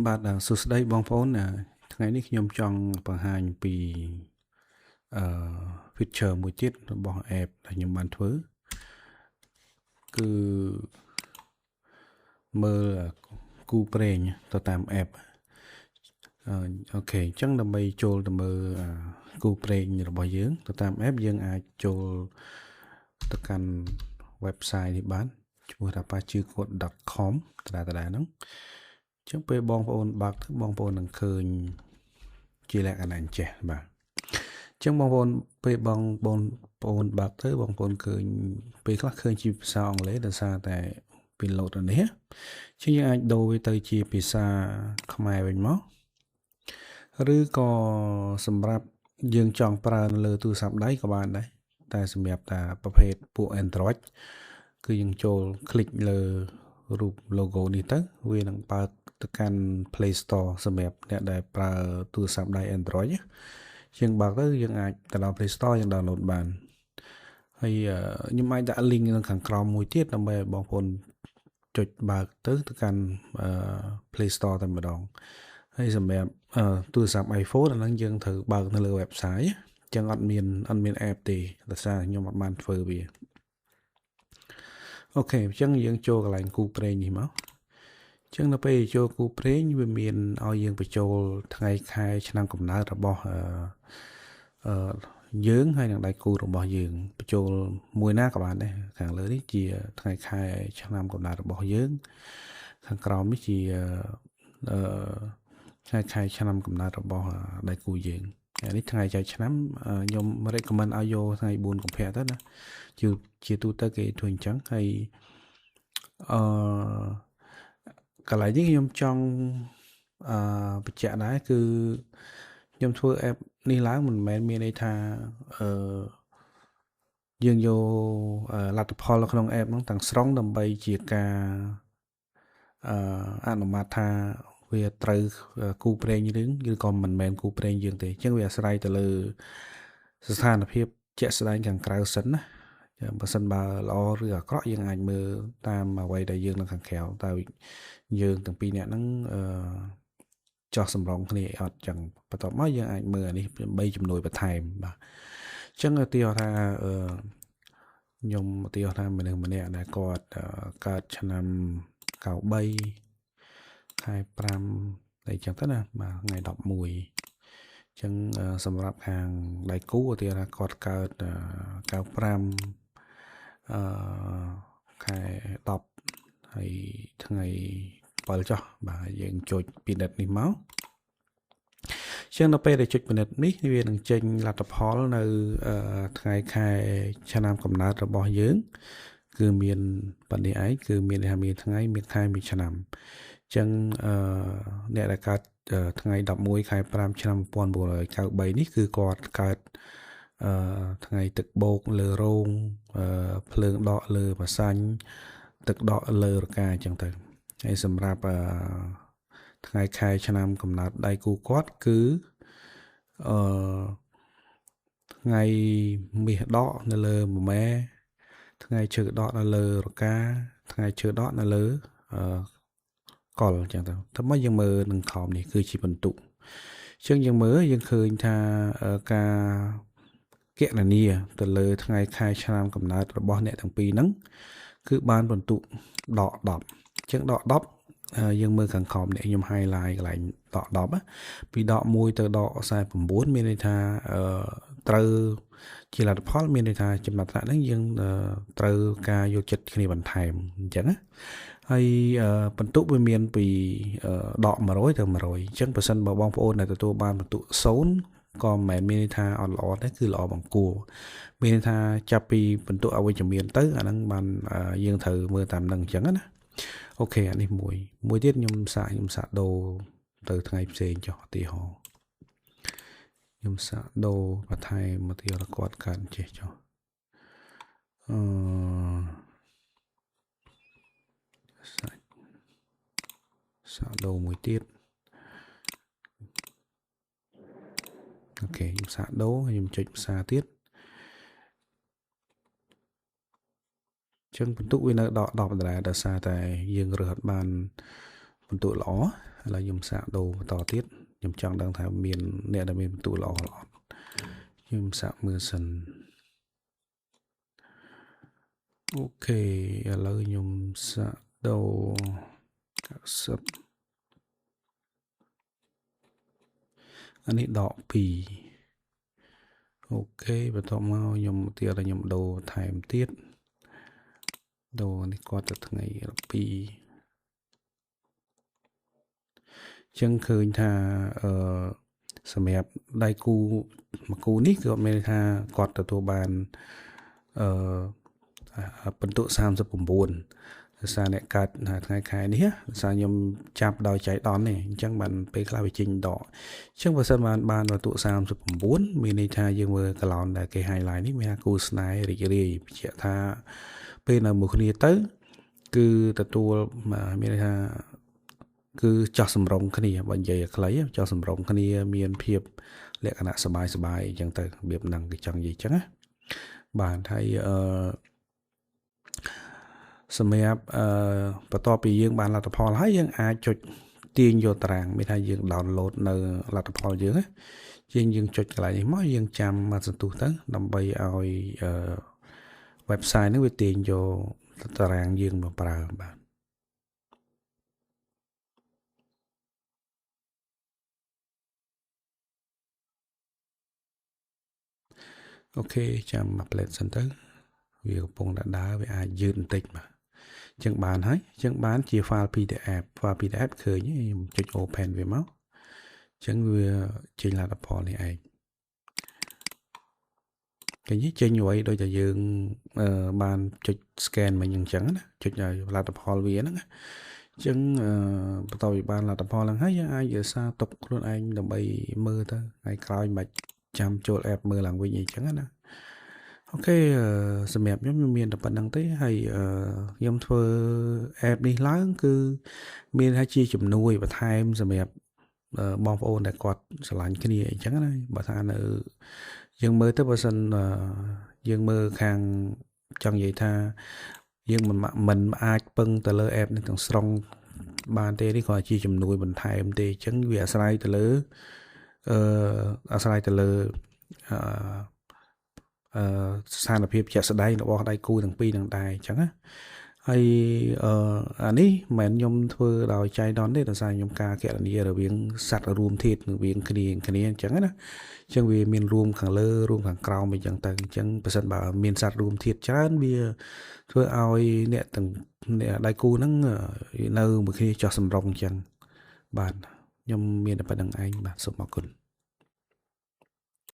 បាទសួស្តីបងប្អូនថ្ងៃនេះខ្ញុំចង់បង្ហាញពីអឺ feature មួយទៀតរបស់ app ដែលខ្ញុំបានធ្វើគឺមើលគូព្រេងទៅតាម app អូខេអញ្ចឹងដើម្បីចូលទៅមើលគូព្រេងរបស់យើងទៅតាម app យើងអាចចូលទៅកាន់ website នេះបានឈ្មោះថា pachukot.com ដដែលហ្នឹងអញ្ចឹងពេលបងប្អូនបើកទៅបងប្អូននឹងឃើញជាលក្ខណៈអញ្ចេះបាទអញ្ចឹងបងប្អូនពេលបងប្អូនបើកទៅបងប្អូនឃើញពេលខ្លះឃើញជាភាសាអង់គ្លេសដោយសារតែពីឡូតនេះអញ្ចឹងយើងអាចដូរវាទៅជាភាសាខ្មែរវិញមកឬក៏សម្រាប់យើងចង់ប្រើនៅលើទូរស័ព្ទដៃក៏បានដែរតែសម្រាប់តែប្រភេទពួក Android គឺយើងចូលคลิกលើរូប logo នេះទៅវានឹងបើកទៅកាន់ Play Store សម្រាប់អ្នកដែលប្រើទូរស័ព្ទដៃ Android យើងបើកទៅយើងអាចទៅដល់ Play Store យើង download បានហើយខ្ញុំអាចដាក់ link នៅខាងក្រោមមួយទៀតដើម្បីឲ្យបងប្អូនចុចបើកទៅកាន់ Play Store តែម្ដងហើយសម្រាប់ទូរស័ព្ទ iPhone អាហ្នឹងយើងត្រូវបើកនៅលើ website អញ្ចឹងអត់មាន app ទេដោយសារខ្ញុំអត់បានធ្វើវាអូខេអញ្ចឹងយើងចូលកន្លែងគូព្រេងនេះមកអញ្ចឹងនៅពេលចូលគូព្រេងវាមានឲ្យយើងបញ្ចូលថ្ងៃខែឆ្នាំកំណើតរបស់យើងហើយនឹងដៃគូរបស់យើងបញ្ចូលមួយណាក៏បានដែរខាងលើនេះជាថ្ងៃខែឆ្នាំកំណើតរបស់យើងខាងក្រោមនេះជាថ្ងៃខែឆ្នាំកំណើតរបស់ដៃគូយើងនេះថ្ងៃចែកឆ្នាំខ្ញុំ recommend ឲ្យយកថ្ងៃ4កុម្ភៈទៅណាជាទូទៅគេធ្វើអញ្ចឹងហើយកន្លែងនេះខ្ញុំចង់បញ្ជាក់ដែរគឺខ្ញុំធ្វើ app នេះឡើងមិនមែនមានន័យថាយើងយកលទ្ធផលនៅក្នុង app ហ្នឹងទាំងស្រុងដើម្បីជាការអនុម័តថាវាត្រូវគូព្រេងយើងឬក៏មិនមែនគូព្រេងយើងទេអញ្ចឹងវាអាស្រ័យទៅលើស្ថានភាពជាក់ស្ដែងខាងក្រៅសិនណាបើសិនបើល្អឬអាក្រក់យើងអាចមើលតាមអ្វីដែលយើងនៅខាងក្រៅតើយើងទាំងពីរនាក់ហ្នឹងចោះសម្រងគ្នាអត់ចឹងបន្ទាប់មកយើងអាចមើលអានេះដើម្បីជំនួយបន្ថែមបាទអញ្ចឹងឧទាហរណ៍ថាខ្ញុំឧទាហរណ៍ថាមនុស្សម្នាក់ដែលគាត់កើតឆ្នាំ93ខែ5អីចឹងទៅណាបាទថ្ងៃ11អញ្ចឹងសម្រាប់ខាងដៃគូឧទាហរណ៍ថាគាត់កើត95ខែ10ហើយថ្ងៃ7ចុះបាទយើងចុចពិនិត្យនេះមកជាងដល់ពេលដែលចុចពិនិត្យនេះវានឹងចេញលទ្ធផលនៅថ្ងៃខែឆ្នាំកំណើតរបស់យើងគឺមានបណ្ឌិឯងគឺមានថ្ងៃមានខែមានឆ្នាំអញ្ចឹងអ្នកដែលកើតថ្ងៃ11ខែ5ឆ្នាំ1993នេះគឺគាត់កើតថ្ងៃទឹកបោកលើរោងភ្លើងដកលើម៉ាសាញ់ទឹកដកលើរកាអញ្ចឹងទៅហើយសម្រាប់ថ្ងៃខែឆ្នាំកំណើតដៃគូគាត់គឺថ្ងៃមាសដកនៅលើម៉ែថ្ងៃឈើដកនៅលើរកាថ្ងៃឈើដកនៅលើកលអញ្ចឹងទៅតែមកយើងមើលនឹងខំនេះគឺជាបន្ទុកអញ្ចឹងយើងមើលយើងឃើញថាការគណនាទៅលើថ្ងៃខែឆ្នាំកំណើតរបស់អ្នកទាំងពីរហ្នឹងគឺបានបន្ទុកដក10អញ្ចឹងដក10យើងមើលខាងខំនេះខ្ញុំ highlight កន្លែងដក10ពីដក1ទៅដក49មានន័យថាត្រូវជាលទ្ធផលមានន័យថាចំណាត់ថ្នាក់ហ្នឹងយើងត្រូវការយកចិត្តគ្នាបន្ថែមអញ្ចឹងណាហើយបន្ទុកវាមានពីដក100ទៅ100អញ្ចឹងបើសិនបើបងប្អូនដែលទទួលបានបន្ទុក0ក៏មិនមែនមានន័យថាអត់ល្អទេគឺល្អបង្គួរមានន័យថាចាប់ពីបន្ទុកអវិជ្ជមានទៅអាហ្នឹងបានយើងត្រូវមើលតាមហ្នឹងអញ្ចឹងណាអូខេអានេះមួយទៀតខ្ញុំសាកដូរទៅថ្ងៃផ្សេងចុះឧទាហរណ៍ខ្ញុំសាកដូរបន្ថែមមកទៀតគាត់កើតចេះចុះសាកដូរមួយទៀតអូខេខ្ញុំសាកដូរខ្ញុំចុចភាសាទៀតចឹងបន្ទុកវានៅដក10ដដែលដោយសារតែយើងរើសអត់បានបន្ទុកល្អ là dùng xạ đồ to tiết dùng chọn đang thảo miền nè là miền tụ lọ dùng xạ mưa sần ok là dùng xạ đồ sập anh ấy đỏ pì ok và thọ mau dùng tiệt là dùng đồ thèm tiết đồ này qua từ ngày pì chân khơi tha sầm đẹp đai cu mà cu nít gọi mê tha quạt từตัวbànบรรทุก39ซาเนี่ยกัดคล้ายๆนี้ซายมจับดาวใจตอนนี่จังมันไปกลายเป็นจริงดอกจังประสานบานบรรทุก39มีในทายังมือกลอนแต่เกไฮไลน์นี่มีฮากูสไนริกรีเจ้าท่าเป็นมือคนนี้เตอคือตัวมามีในทาคือจอสำรองคณีบรรยายคล้ายจอสำรองคณีมีอันเพียบเรียกขณะสบายจังเตอเบียบนังจังยี่จังบานไทยสมัยประต่อปียังบานรัฐพอลให้ยังอาจจุดเตียงโยตรางไม่ได้ยังดาวน์โหลดในรัฐพอลเยอะยังจุดอะไรมั่งยังจำมาสตูตั้งนำไปเอาเว็บไซต์นึกว่าเตียงโยตรางยังมาปราบานโอเคจำมาเปลี่ยนสันตึวิวปงด่าไปอายืนติดมาจังบานให้จังบานจีไฟล์ PDF เคยนี่จุด Open về máuจังvừa trên là đập này ai cái nhí trên như vậy đôi giờ dương bànจุด scan mà nhận chẳngจุดlà đập về nóจังtàu bàn là đập là hay ai giờ xa tục luôn anh đồng bay mơ ta ai coi mà chăm chỗ app mơ làm cái gì chẳng áโอเคสำหรับย่อมมีแต่ปัญหาที่ให้ย่อมធ្វើแอปนี้ล้างคือมีให้ชี้จุ่มนุยvà time สำหรับบองโอนแต่กดสลายแค่นี้จังเลยบางท่านยังมือที่เปอร์เซ็นต์ยังมือข้างจังใหญ่ท่ายังmìnhอาจเปิงแต่เลยแอปนี่ต้องสตรองบานเตที่คอยชี้จุ่มนุยบน time เตจังวิอาศัยแต่เลยอาศัยแต่เลยสารพิบจะแสดงบอกได้กูทั้งปีทั้งตายchẳng á hayอันนี้เหมือนยมเธอเราใจดอนได้แต่สายยมกาแก่นี้เราเวียงสัตว์รวมทิศเวียงคดีchẳng áนะจังเวียมีรวมขังเลอรวมขังกราวไปจังต่างจังประสานบ่ามีสัตว์รวมทิศจ้านเบียเธอเอาเนี่ยต่างเนี่ยได้กูนั่งเนื้อมือขี้จอสำรองจังบานยมมีแต่ประดังไอ้บานสมบูรณ์